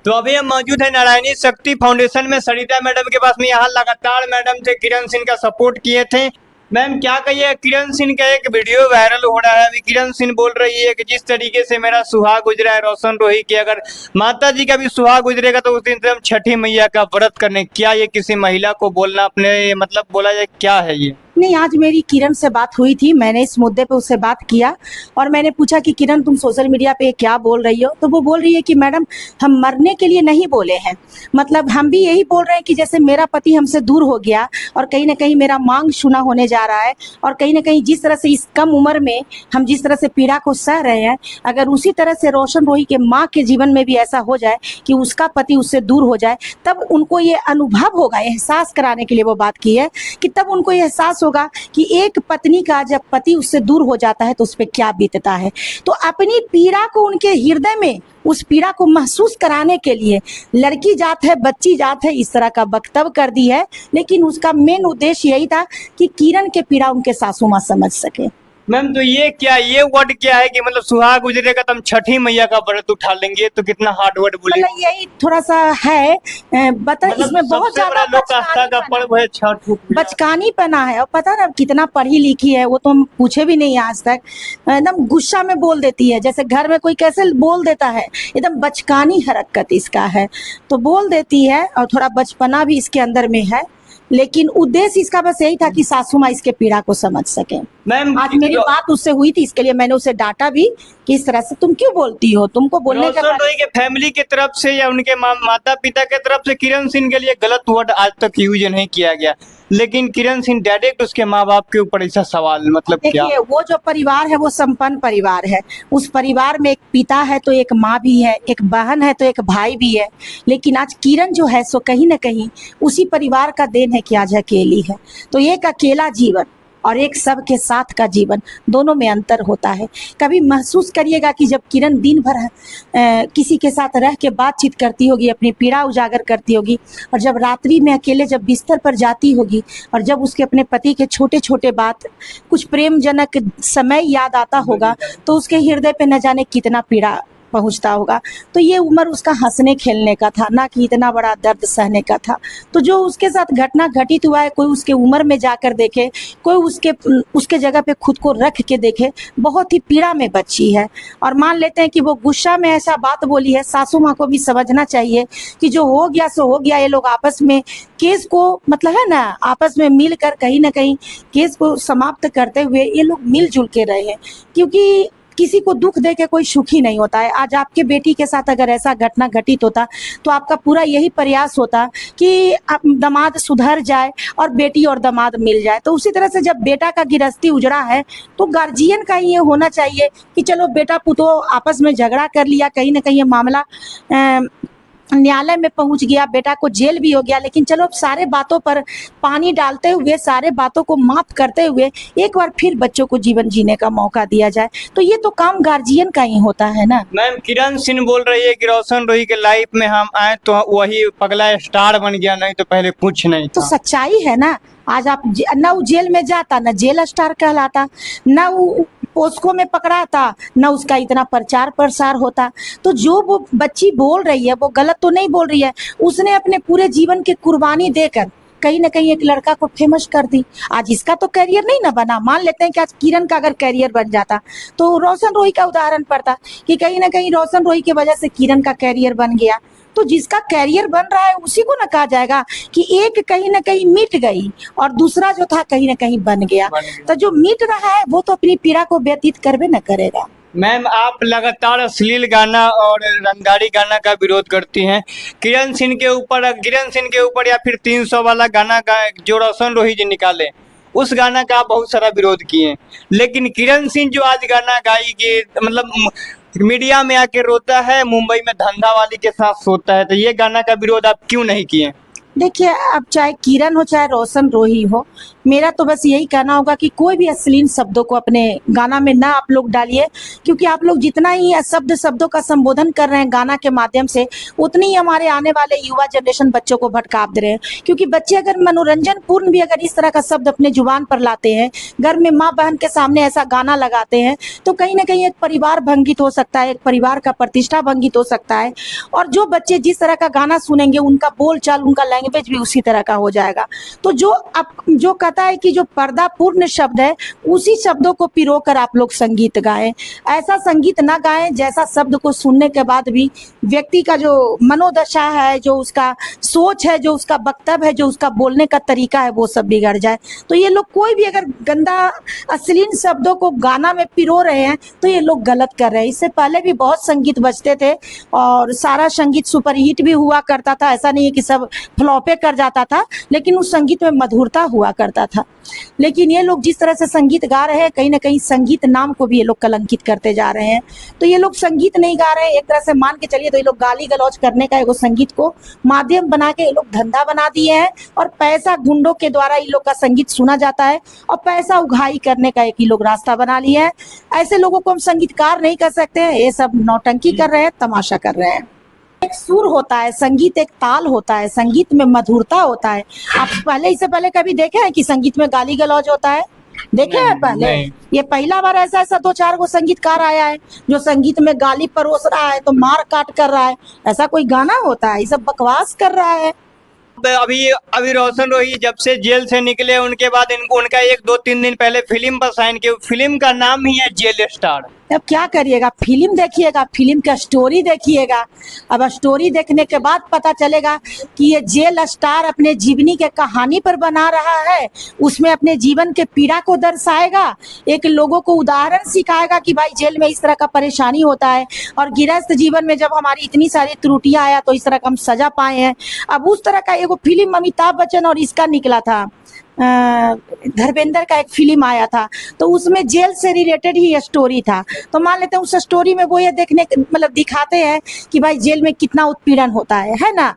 तो अभी हम मौजूद है नारायणी शक्ति फाउंडेशन में सरिता मैडम के पास में। यहाँ लगातार मैडम से किरण सिंह का सपोर्ट किए थे। मैम क्या कहिए, किरण सिंह का एक वीडियो वायरल हो रहा है। अभी किरण सिंह बोल रही है कि जिस तरीके से मेरा सुहाग गुजरा है रोशन रोही की, अगर माता जी का भी सुहाग गुजरेगा तो उस दिन से हम छठी मैया का व्रत करने। क्या ये किसी महिला को बोलना अपने मतलब बोला जाए, क्या है ये? नहीं, आज मेरी किरण से बात हुई थी, मैंने इस मुद्दे पे उससे बात किया और मैंने पूछा कि किरण तुम सोशल मीडिया पे क्या बोल रही हो। तो वो बोल रही है कि मैडम हम मरने के लिए नहीं बोले हैं, मतलब हम भी यही बोल रहे हैं कि जैसे मेरा पति हमसे दूर हो गया और कहीं ना कहीं मेरा मांग सुना होने जा रहा है और कहीं ना कहीं जिस तरह से इस कम उम्र में हम जिस तरह से पीड़ा को सह रहे हैं, अगर उसी तरह से रोशन रोही के माँ के जीवन में भी ऐसा हो जाए कि उसका पति उससे दूर हो जाए, तब उनको ये अनुभव होगा, एहसास कराने के लिए वो बात की है कि तब उनको ये एहसास होगा कि एक पत्नी का जब पति उससे दूर हो जाता है तो उस पर क्या बीतता है। तो अपनी पीड़ा को उनके हृदय में उस पीड़ा को महसूस कराने के लिए लड़की जात है, बच्ची जात है, इस तरह का वक्तव्य कर दी है। लेकिन उसका मेन उद्देश्य यही था कि किरण के पीड़ा उनके सासू माँ समझ सके। मैम तो ये वर्ड क्या है कि मतलब सुहाग गुजरेगा तो हम छठी मैया का व्रत उठा लेंगे, तो कितना हार्ड वर्ड बोले। मतलब यही थोड़ा सा है, बता मतलब इसमें बहुत ज्यादा लोक आस्था का पर्व है छठ। बचकानी पना है। और पता ना कितना पढ़ी लिखी है, वो तो हम पूछे भी नहीं आज तक, एकदम गुस्सा में बोल देती है, जैसे घर में कोई कैसे बोल देता है, एकदम बचकानी हरकत इसका है, तो बोल देती है और थोड़ा बचपना भी इसके अंदर में है। लेकिन उद्देश्य इसका बस यही था कि सासू माँ इसके पीड़ा को समझ सके। मैम आज मेरी बात उससे हुई थी, इसके लिए मैंने उसे डांटा भी कि इस तरह से तुम क्यों बोलती हो, तुमको बोलने का के फैमिली की तरफ से या उनके माता पिता के तरफ से किरण सिंह के लिए गलत वर्ड आज तक यूज नहीं किया गया, लेकिन किरण सिंह डायरेक्ट उसके माँ बाप के ऊपर ऐसा सवाल, मतलब क्या? देखिए, वो जो परिवार है वो संपन्न परिवार है। उस परिवार में एक पिता है तो एक माँ भी है, एक बहन है तो एक भाई भी है। लेकिन आज किरण जो है सो कहीं ना कहीं उसी परिवार का देन है कि आज अकेली है। तो एक अकेला जीवन और एक सबके साथ का जीवन, दोनों में अंतर होता है। कभी महसूस करिएगा कि जब किरण दिन भर किसी के साथ रह के बातचीत करती होगी, अपनी पीड़ा उजागर करती होगी, और जब रात्रि में अकेले जब बिस्तर पर जाती होगी और जब उसके अपने पति के छोटे छोटे बात, कुछ प्रेमजनक समय याद आता होगा, तो उसके हृदय पे न जाने कितना पीड़ा पहुंचता होगा। तो ये उम्र उसका हंसने खेलने का था, ना कि इतना बड़ा दर्द सहने का था। तो जो उसके साथ घटना घटित हुआ है, कोई उसके उम्र में जाकर देखे, कोई उसके जगह पे खुद को रख के देखे, बहुत ही पीड़ा में बच्ची है। और मान लेते हैं कि वो गुस्सा में ऐसा बात बोली है, सासू माँ को भी समझना चाहिए कि जो हो गया सो हो गया। ये लोग आपस में केस को, मतलब है ना, आपस में मिलकर कहीं ना कहीं केस को समाप्त करते हुए ये लोग मिलजुल के रहे हैं, क्योंकि किसी को दुख दे के कोई सुखी नहीं होता है। आज आपके बेटी के साथ अगर ऐसा घटना घटित होता तो आपका पूरा यही प्रयास होता कि आप दामाद सुधर जाए और बेटी और दामाद मिल जाए। तो उसी तरह से जब बेटा का गृहस्थी उजड़ा है तो गार्जियन का ये होना चाहिए कि चलो बेटा पुतोह आपस में झगड़ा कर लिया, कहीं ना कहीं ये मामला न्यायालय में पहुंच गया, बेटा को जेल भी हो गया, लेकिन चलो अब सारे बातों पर पानी डालते हुए, सारे बातों को माफ करते हुए एक बार फिर बच्चों को जीवन जीने का मौका दिया जाए। तो ये तो काम गार्जियन का ही होता है ना। मैम किरण सिंह बोल रही है कि रोशन रोही के लाइफ में हम आए तो वही पगला स्टार बन गया, नहीं तो पहले कुछ नहीं तो था। सच्चाई है ना। आज आप ना वो जेल में जाता, ना जेल स्टार कहलाता, ना वो पोस्को में पकड़ा था, ना उसका इतना प्रचार प्रसार होता। तो जो वो बच्ची बोल रही है वो गलत तो नहीं बोल रही है। उसने अपने पूरे जीवन की कुर्बानी देकर कहीं ना कहीं एक लड़का को फेमस कर दी। आज इसका तो करियर नहीं ना बना। मान लेते हैं कि आज किरण का अगर करियर बन जाता तो रोशन रोही का उदाहरण पड़ता कि कहीं ना कहीं रोशन रोही की वजह से किरण का करियर बन गया। तो जिसका करियर बन रहा है उसी को ना कहा जाएगा कि एक कहीं ना कहीं मिट गई और दूसरा जो था कहीं ना कहीं बन गया। तो जो मिट रहा है वो तो अपनी पीड़ा को व्यतीत करबे न करेगा। मैम आप लगातार अश्लील गाना और रंगारी गाना का विरोध करती हैं। किरण सिंह के ऊपर या फिर 300 वाला गाना जो रोशन रोही जी निकाले, उस गाना का आप बहुत सारा विरोध किए। लेकिन किरण सिंह जो आज गाना गाई कि मतलब मीडिया में आके रोता है, मुंबई में धंधा वाली के साथ सोता है, तो ये गाना का विरोध आप क्यों नहीं किए? देखिए, अब चाहे किरण हो चाहे रोशन रोही हो, मेरा तो बस यही कहना होगा कि कोई भी अश्लील शब्दों को अपने गाना में ना आप लोग डालिए, क्योंकि आप लोग जितना ही शब्दों का संबोधन कर रहे हैं गाना के माध्यम से, उतनी ही हमारे आने वाले युवा जनरेशन बच्चों को भटका दे रहे हैं। क्योंकि बच्चे अगर मनोरंजन पूर्ण भी अगर इस तरह का शब्द अपने जुबान पर लाते हैं, घर में माँ बहन के सामने ऐसा गाना लगाते हैं, तो कहीं ना कहीं एक परिवार भंगित हो सकता है, एक परिवार का प्रतिष्ठा भंगित हो सकता है। और जो बच्चे जिस तरह का गाना सुनेंगे, उनका बोल चाल, उनका लैंग्वेज भी उसी तरह का हो जाएगा। तो जो कहता है कि जो पर्दा पूर्ण शब्द है, उसी शब्दों को पिरो कर आप लोग संगीत गाएं। ऐसा संगीत ना गाएं जैसा शब्द को सुनने के बाद भी व्यक्ति का जो मनोदशा है, जो उसका सोच है, जो उसका वक्तव्य है, जो उसका बोलने का तरीका है, वो सब बिगड़ जाए। तो ये लोग कोई भी अगर गंदा अश्लील शब्दों को गाना में पिरो रहे हैं तो ये लोग गलत कर रहे हैं। इससे पहले भी बहुत संगीत बजते थे और सारा संगीत सुपरहिट भी हुआ करता था। ऐसा नहीं है कि सब फ्लॉपे कर जाता था, लेकिन उस संगीत में मधुरता हुआ करता था। लेकिन ये लोग जिस तरह से संगीत गा रहे हैं, कहीं ना कहीं संगीत नाम को भी ये लोग कलंकित करते जा रहे हैं। तो ये लोग संगीत नहीं गा रहे हैं, एक तरह से मान के चलिए तो ये लोग गाली गलौज करने का एगो संगीत को माध्यम बना के ये लोग धंधा बना दिए हैं। और पैसा गुंडों के द्वारा इन लोग का संगीत सुना जाता है और पैसा उगाही करने का एक ही लोग रास्ता बना लिए हैं। ऐसे लोगों को हम संगीतकार नहीं कर सकते हैं। ये सब नौटंकी कर रहे हैं, तमाशा कर रहे हैं। एक सुर होता है, संगीत एक ताल होता है, संगीत में मधुरता होता है। आप इससे पहले कभी देखे हैं कि संगीत में गाली गलौज होता है? देखे हैं पहले? नहीं। ये पहला बार ऐसा 2-4 गो संगीतकार आया है जो संगीत में गाली परोस रहा है, तो मार काट कर रहा है। ऐसा कोई गाना होता है? ये सब बकवास कर रहा है। अभी रोशन रोही जब से जेल से निकले, उनके बाद उनका 1-2-3 दिन पहले फिल्म पर साइन की। फिल्म का नाम ही है जेल स्टार। अब क्या करिएगा, फिल्म देखिएगा, फिल्म का स्टोरी देखिएगा। अब स्टोरी देखने के बाद पता चलेगा कि ये जेल स्टार अपने जीवनी के कहानी पर बना रहा है। उसमें अपने जीवन के पीड़ा को दर्शाएगा, एक लोगों को उदाहरण सिखाएगा कि भाई जेल में इस तरह का परेशानी होता है और गृहस्थ जीवन में जब हमारी इतनी सारी त्रुटियां आया तो इस तरह का हम सजा पाए हैं। अब उस तरह का एगो फिल्म अमिताभ बच्चन और इसका निकला था, धर्मेंद्र का एक फिल्म आया था, तो उसमें जेल से रिलेटेड ही स्टोरी था। तो मान लेते हैं उस स्टोरी में वो ये देखने मतलब दिखाते हैं कि भाई जेल में कितना उत्पीड़न होता है ना।